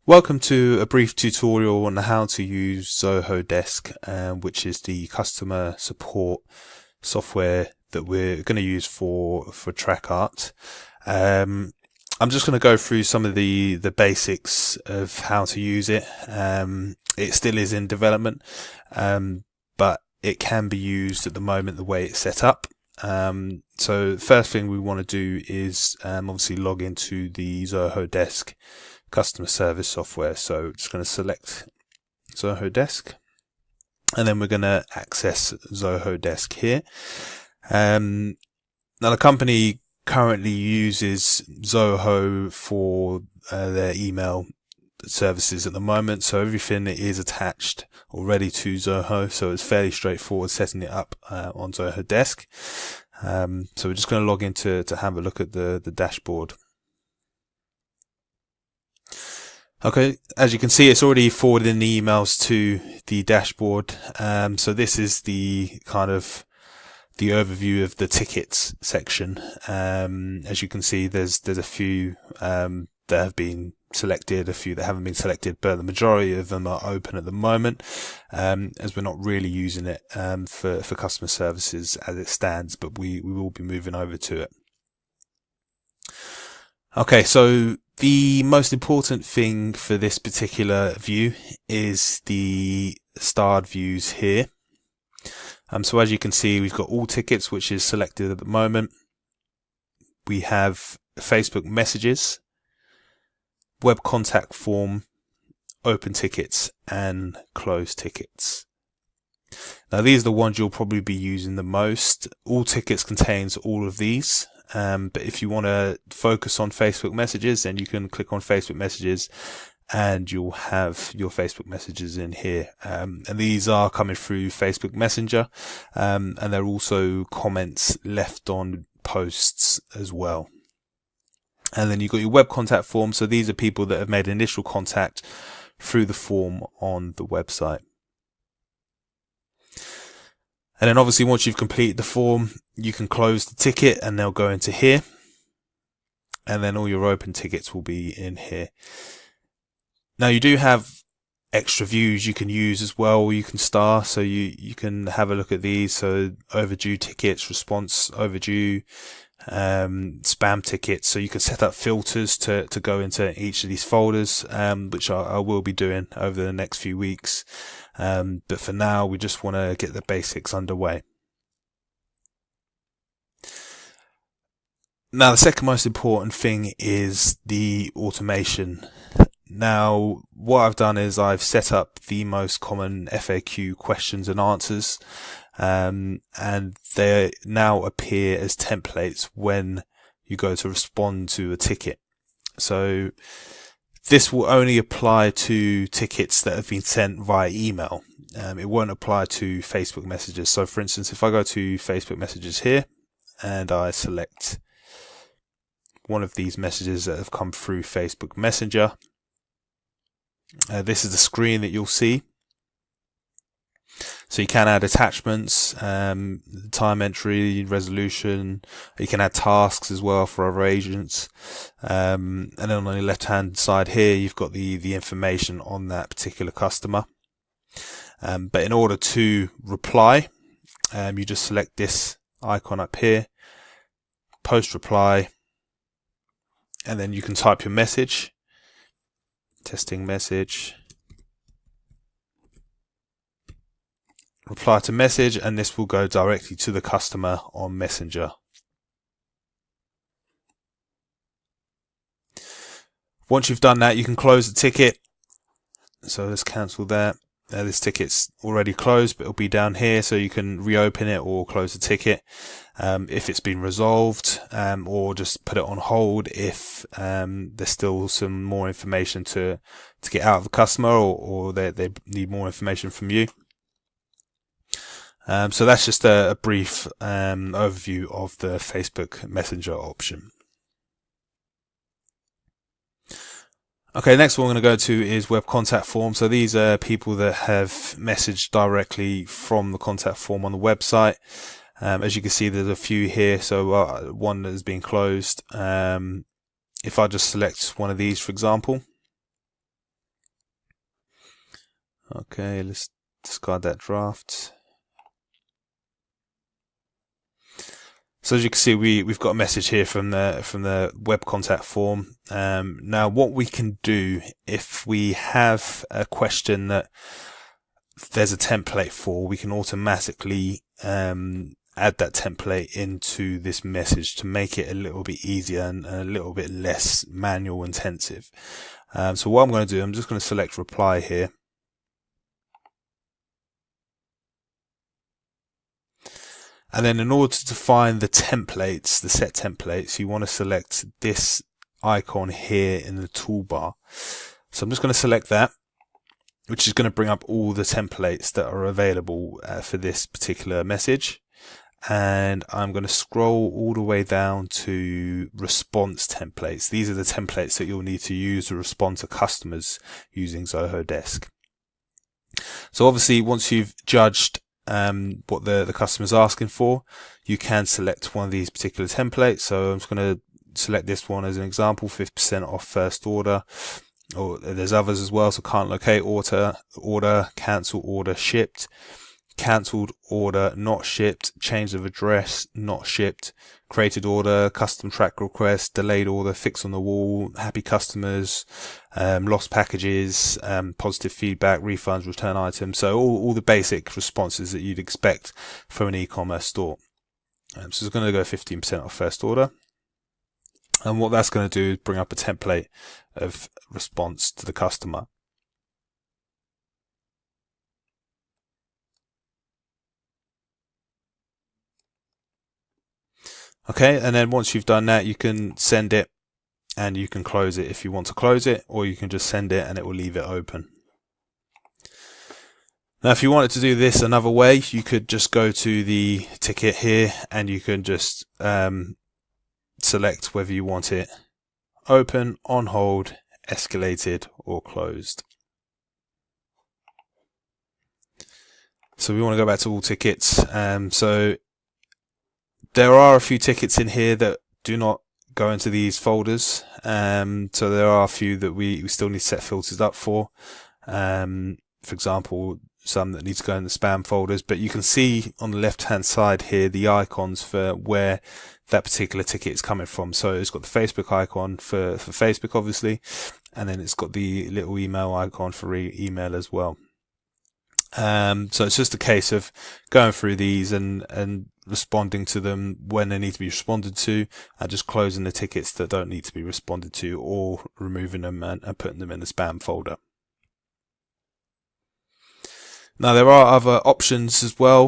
Welcome to a brief tutorial on how to use Zoho Desk, which is the customer support software that we're going to use for track art. I'm just going to go through some of the basics of how to use it. It still is in development, but it can be used at the moment the way it's set up. So the first thing we want to do is obviously log into the Zoho Desk customer service software. So just going to select Zoho Desk, and then we're going to access Zoho Desk here. Now the company currently uses Zoho for their email services at the moment, so everything is attached already to Zoho, so it's fairly straightforward setting it up on Zoho Desk. So we're just going to log in to have a look at the dashboard. Okay, as you can see, it's already forwarding the emails to the dashboard. So this is the kind of the overview of the tickets section. As you can see, there's a few that have been selected, a few that haven't been selected, but the majority of them are open at the moment, as we're not really using it for customer services as it stands, but we will be moving over to it. Okay, so the most important thing for this particular view is the starred views here. So as you can see, we've got all tickets, which is selected at the moment. We have Facebook messages, web contact form, open tickets, and closed tickets. Now these are the ones you'll probably be using the most. All tickets contains all of these. But if you want to focus on Facebook messages, then you can click on Facebook messages and you'll have your Facebook messages in here. And these are coming through Facebook Messenger, and there are also comments left on posts as well. And then you've got your web contact form. So these are people that have made initial contact through the form on the website. And then obviously once you've completed the form, you can close the ticket and they'll go into here. And then all your open tickets will be in here. Now you do have extra views you can use as well, or you can star. So you can have a look at these. So overdue tickets, response overdue, spam tickets. So you can set up filters to go into each of these folders, which I will be doing over the next few weeks. But for now, we just want to get the basics underway. Now, the second most important thing is the automation. Now, what I've done is I've set up the most common FAQ questions and answers, and they now appear as templates when you go to respond to a ticket. So this will only apply to tickets that have been sent via email. It won't apply to Facebook messages. So for instance, if I go to Facebook messages here and I select one of these messages that have come through Facebook Messenger, this is the screen that you'll see. So you can add attachments, time entry, resolution. You can add tasks as well for other agents. And then on the left hand side here, you've got the information on that particular customer. But in order to reply, you just select this icon up here, post reply, and then you can type your message, testing message, reply to message, and this will go directly to the customer on Messenger. Once you've done that, you can close the ticket. So let's cancel that. This ticket's already closed, but it'll be down here, so you can reopen it or close the ticket if it's been resolved, or just put it on hold if there's still some more information to get out of the customer, or they need more information from you. So that's just a brief overview of the Facebook Messenger option. Okay, next one we're going to go to is web contact form. So these are people that have messaged directly from the contact form on the website. As you can see, there's a few here. So one that has been closed. If I just select one of these, for example, Okay, let's discard that draft. So as you can see, we've got a message here from the web contact form. Now, what we can do if we have a question that there's a template for, we can automatically add that template into this message to make it a little bit easier and a little bit less manual intensive. So what I'm going to do, I'm just going to select reply here. And then in order to find the templates, the set templates, you want to select this icon here in the toolbar. So I'm just going to select that, which is going to bring up all the templates that are available for this particular message. And I'm going to scroll all the way down to response templates. These are the templates that you'll need to use to respond to customers using Zoho Desk. So obviously, once you've judged what the customer's asking for, you can select one of these particular templates. So I'm just going to select this one as an example, 50% off first order. Or there's others as well. So can't locate order, cancel order, shipped, cancelled order, not shipped, change of address, not shipped, created order, custom track request, delayed order, fix on the wall, happy customers, lost packages, positive feedback, refunds, return items. So all the basic responses that you'd expect from an e-commerce store. So it's going to go 15% off first order. And what that's going to do is bring up a template of response to the customer. Okay, and then once you've done that, you can send it and you can close it if you want to close it, or you can just send it and it will leave it open. Now, if you wanted to do this another way, you could just go to the ticket here and you can just select whether you want it open, on hold, escalated, or closed. So we want to go back to all tickets. So there are a few tickets in here that do not go into these folders. So there are a few that we still need to set filters up for. For example, some that need to go in the spam folders, but you can see on the left hand side here the icons for where that particular ticket is coming from. So it's got the Facebook icon for Facebook, obviously, and then it's got the little email icon for email as well. So it's just a case of going through these and responding to them when they need to be responded to, and just closing the tickets that don't need to be responded to, or removing them and putting them in the spam folder. Now, there are other options as well.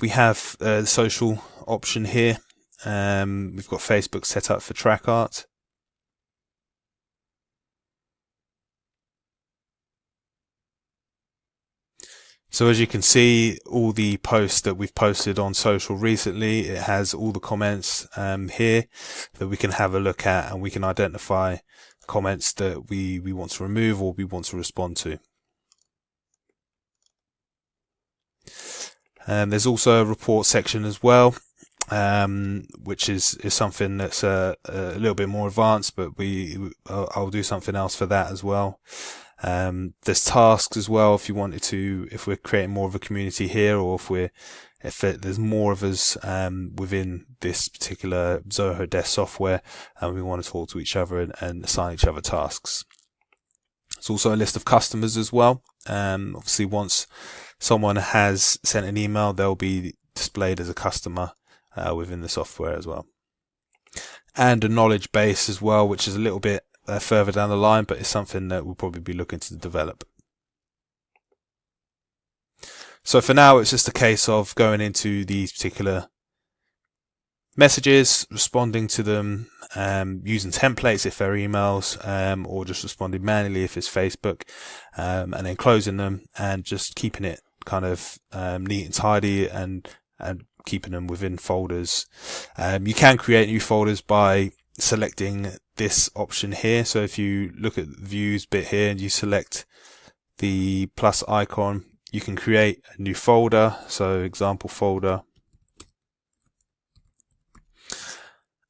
We have the social option here. We've got Facebook set up for track art. So as you can see, all the posts that we've posted on social recently, it has all the comments here that we can have a look at, and we can identify comments that we want to remove or we want to respond to. There's also a report section as well, which is something that's a little bit more advanced, but I'll do something else for that as well. There's tasks as well if you wanted to, if we're creating more of a community here, or if there's more of us within this particular Zoho Desk software, and we want to talk to each other and assign each other tasks. There's also a list of customers as well. Obviously, once someone has sent an email, they'll be displayed as a customer within the software as well. And a knowledge base as well, which is a little bit further down the line, but it's something that we'll probably be looking to develop. So for now, it's just a case of going into these particular messages, responding to them, using templates if they're emails, or just responding manually if it's Facebook, and then closing them and just keeping it kind of neat and tidy, and keeping them within folders. You can create new folders by selecting this option here. So if you look at the views bit here and you select the plus icon, you can create a new folder. So example folder.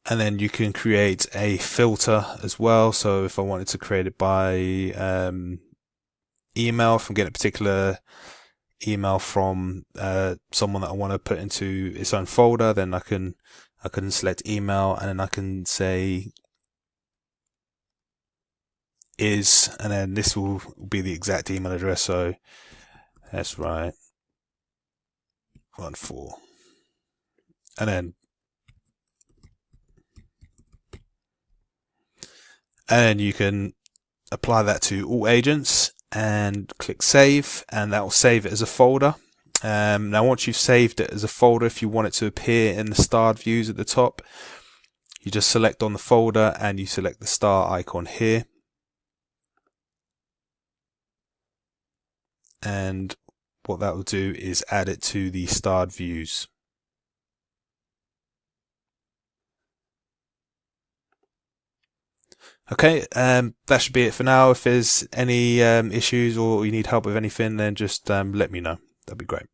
And then you can create a filter as well. So if I wanted to create it by email, if I'm getting a particular email from someone that I want to put into its own folder, then I can select email, and then I can say is, and then this will be the exact email address. So that's right, 14, and then you can apply that to all agents and click save, and that will save it as a folder. Now once you've saved it as a folder, if you want it to appear in the starred views at the top, you just select on the folder and you select the star icon here, and what that will do is add it to the starred views. Okay, that should be it for now. If there's any issues or you need help with anything, then just let me know. That'd be great.